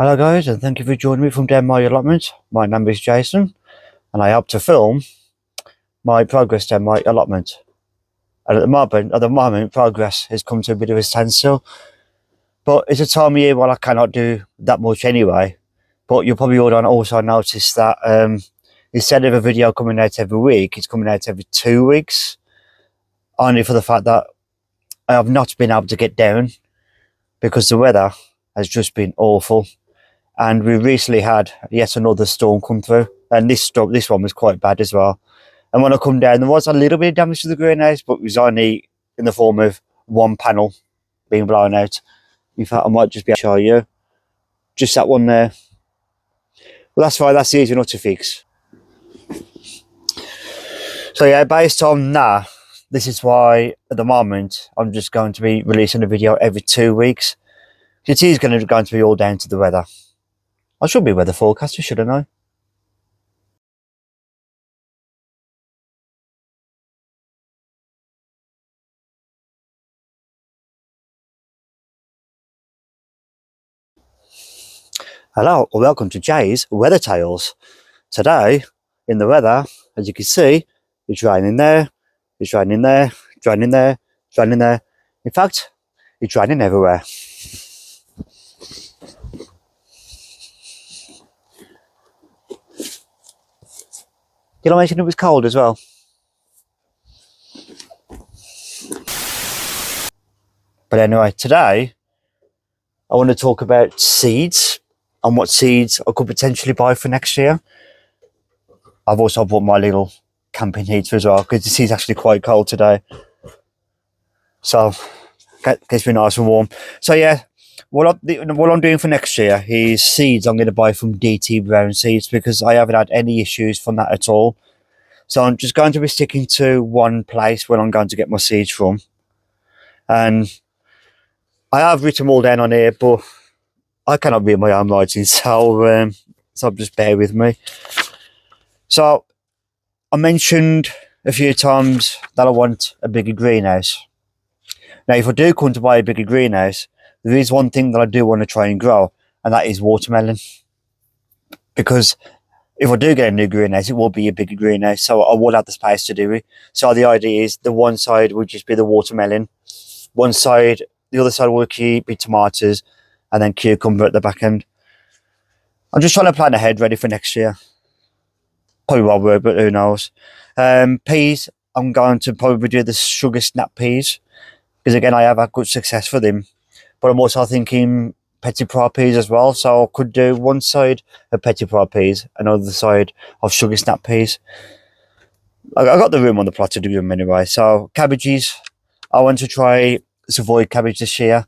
Hello guys, and thank you for joining me from down my allotment. My name is Jason and I help to film my progress down my allotment. And at the moment progress has come to a bit of a standstill, but it's a time of year when I cannot do that much anyway. But you'll probably also notice that instead of a video coming out every week, it's coming out every 2 weeks, only for the fact that I have not been able to get down because the weather has just been awful. And we recently had yet another storm come through, and this one was quite bad as well. And when I come down, there was a little bit of damage to the greenhouse, but it was only in the form of one panel being blown out. In fact, I might just be able to show you just that one there. Well, that's fine, that's easy enough to fix. So yeah, based on that, this is why at the moment I'm just going to be releasing a video every 2 weeks. It is going to be all down to the weather. I should be a weather forecaster, shouldn't I? Hello, and welcome to Jay's Weather Tales. Today, in the weather, as you can see, it's raining there, it's raining there, it's raining there, it's raining there. In fact, it's raining everywhere. Did I mention it was cold as well? But anyway, today I want to talk about seeds and what seeds I could potentially buy for next year. I've also bought my little camping heater as well because it is actually quite cold today. So it's been nice and warm. So yeah, what I'm doing for next year is seeds I'm going to buy from DT Brown Seeds because I haven't had any issues from that at all. So I'm just going to be sticking to one place where I'm going to get my seeds from. And I have written them all down on here, but I cannot read my own writing, so just bear with me. So I mentioned a few times that I want a bigger greenhouse. Now, if I do come to buy a bigger greenhouse, there is one thing that I do want to try and grow, and that is watermelon. Because if I do get a new greenhouse, it will be a bigger greenhouse, so I will have the space to do it. So the idea is the one side would just be the watermelon, the other side will be tomatoes, and then cucumber at the back end. I'm just trying to plan ahead, ready for next year. Probably won't work, but who knows. Peas, I'm going to probably do the sugar snap peas, because again, I have had good success for them. But I'm also thinking petit pois peas as well, so I could do one side of petit pois peas, another side of sugar snap peas. I got the room on the plot to do them anyway. So cabbages, I want to try Savoy cabbage this year.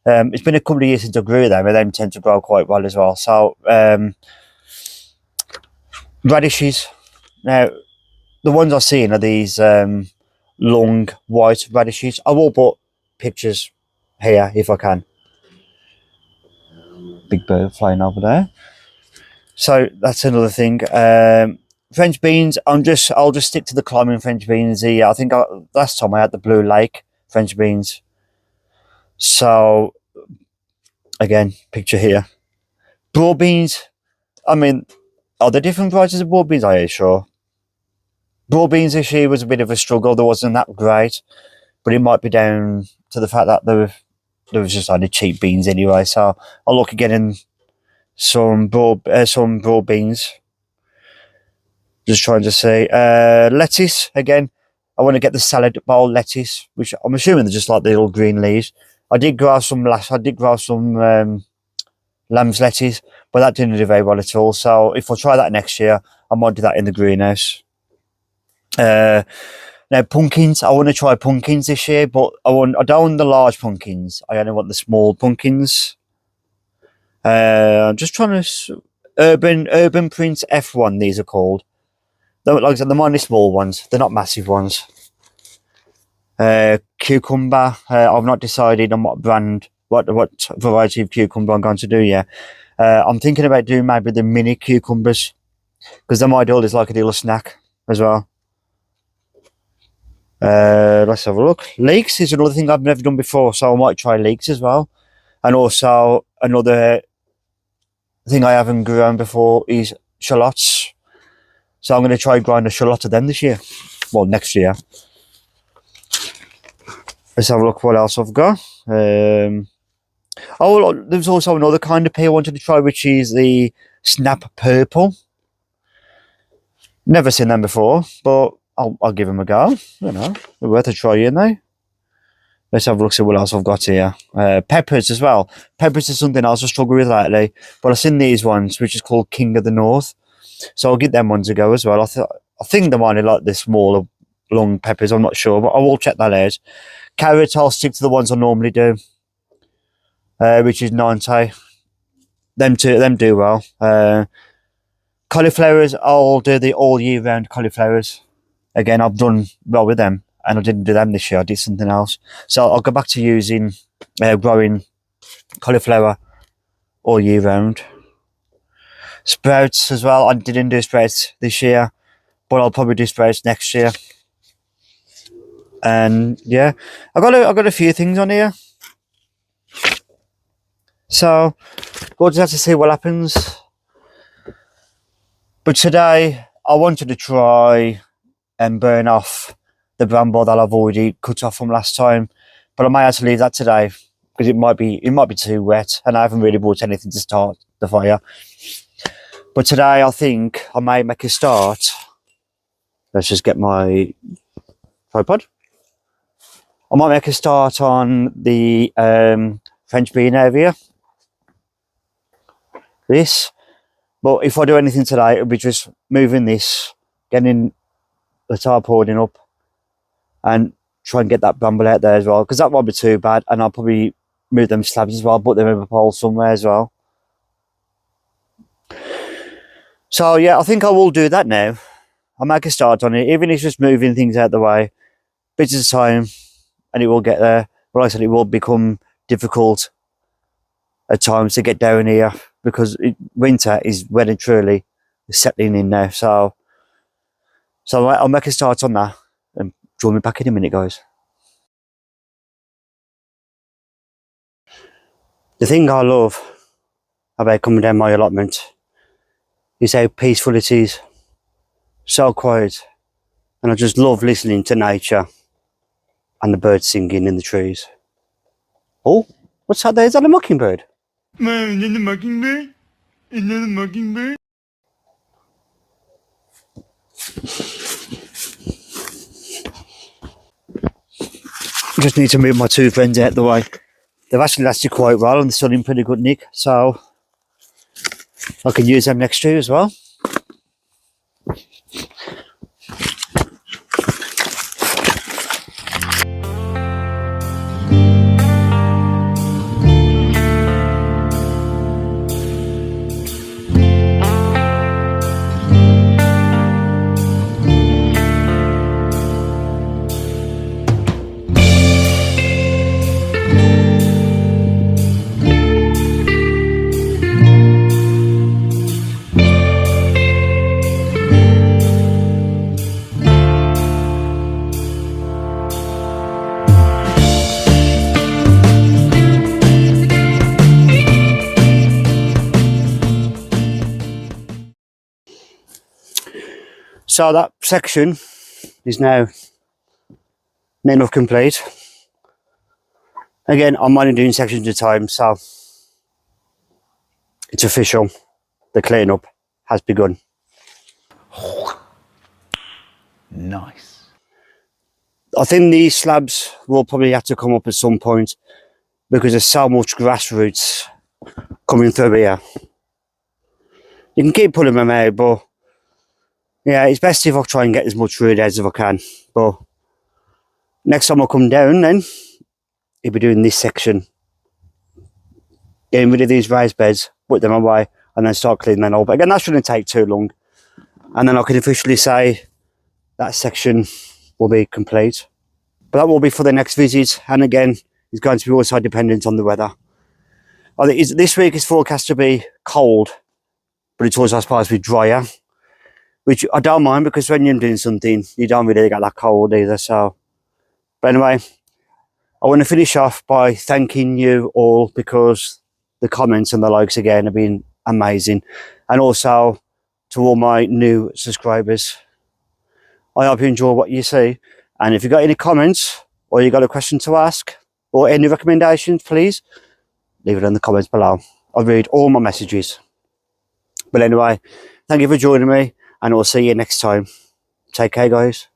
It's been a couple of years since I grew them, and they tend to grow quite well as well. So radishes. Now, the ones I've seen are these long white radishes. I will put pictures here if I can. Big bird flying over there. So that's another thing. French beans. I'll just stick to the climbing French beans. I think last time I had the Blue Lake French beans. So again, picture here. Broad beans. I mean, are there different varieties of broad beans? Are you sure? Broad beans this year was a bit of a struggle. There wasn't that great, but it might be down to the fact that there was just only cheap beans anyway. So I'll look at getting some broad beans. Just trying to say lettuce again. I want to get the salad bowl lettuce, which I'm assuming they're just like the little green leaves. I did grow some lamb's lettuce, but that didn't do very well at all. So if I try that next year, I might do that in the greenhouse. Now pumpkins, I want to try pumpkins this year, but I don't want the large pumpkins. I only want the small pumpkins. I'm just trying to Urban Prince F1. These are called. Like I said, they're only small ones. They're not massive ones. Cucumber. I've not decided on what variety of cucumber I'm going to do yet. I'm thinking about doing maybe the mini cucumbers, because they're my ideal is like a little snack as well. Let's have a look. Leeks is another thing I've never done before, so I might try leeks as well. And also another thing I haven't grown before is shallots. So I'm going to try grind a shallot of them this year. Well, next year. Let's have a look what else I've got. Oh, there's also another kind of pea I wanted to try, which is the snap purple. Never seen them before, but I'll give them a go. You know, they're worth a try, aren't they? Let's have a look, see what else I've got here. Peppers as well. Peppers is something else I struggle with lately, but I've seen these ones, which is called King of the North. So I'll give them ones a go as well. I think they might like the smaller, long peppers. I'm not sure, but I will check that out. Carrots, I'll stick to the ones I normally do, which is 90. Them do well. Cauliflowers, I'll do the all year round cauliflowers. Again, I've done well with them, and I didn't do them this year. I did something else. So I'll go back to using growing cauliflower all year round. Sprouts as well. I didn't do sprouts this year, but I'll probably do sprouts next year. And yeah, I got a few things on here. So we'll just have to see what happens. But today I wanted to try and burn off the bramble that I've already cut off from last time, but I might have to leave that today because it might be too wet, and I haven't really bought anything to start the fire. But today I think I might make a start. Let's just get my tripod. I might make a start on the French bean area. This. But if I do anything today, it'll be just moving this, getting the tarpaulin up, and try and get that bramble out there as well, because that won't be too bad. And I'll probably move them slabs as well, put them in a pole somewhere as well. So yeah, I think I will do that now. I'll make a start on it, even if it's just moving things out the way, bits at a time, and it will get there. But like I said, it will become difficult at times to get down here, because winter is well and truly settling in now. So I'll make a start on that and join me back in a minute, guys. The thing I love about coming down my allotment is how peaceful it is. So quiet. And I just love listening to nature and the birds singing in the trees. Oh, what's that there? Is that a mockingbird? Is that a mockingbird? Is that a mockingbird? Just need to move my two friends out the way. They've actually lasted quite well and they're still in pretty good nick, so I can use them next year as well. So that section is now near enough complete. Again, I'm only doing sections at a time, so it's official. The clean up has begun. Nice. I think these slabs will probably have to come up at some point because there's so much grass roots coming through here. You can keep pulling them out, but yeah, it's best if I try and get as much root out as I can. But next time I come down, then you'll be doing this section, getting rid of these raised beds, put them away, and then start cleaning them up. Again, that shouldn't take too long, and then I can officially say that section will be complete. But that will be for the next visit, and again, it's going to be also dependent on the weather. I think this week is forecast to be cold, but it's also supposed to be drier, which I don't mind, because when you're doing something, you don't really get that cold either. So, but anyway, I want to finish off by thanking you all, because the comments and the likes again have been amazing. And also to all my new subscribers, I hope you enjoy what you see. And if you've got any comments or you've got a question to ask or any recommendations, please leave it in the comments below. I read all my messages. But anyway, thank you for joining me, and I'll see you next time. Take care, guys.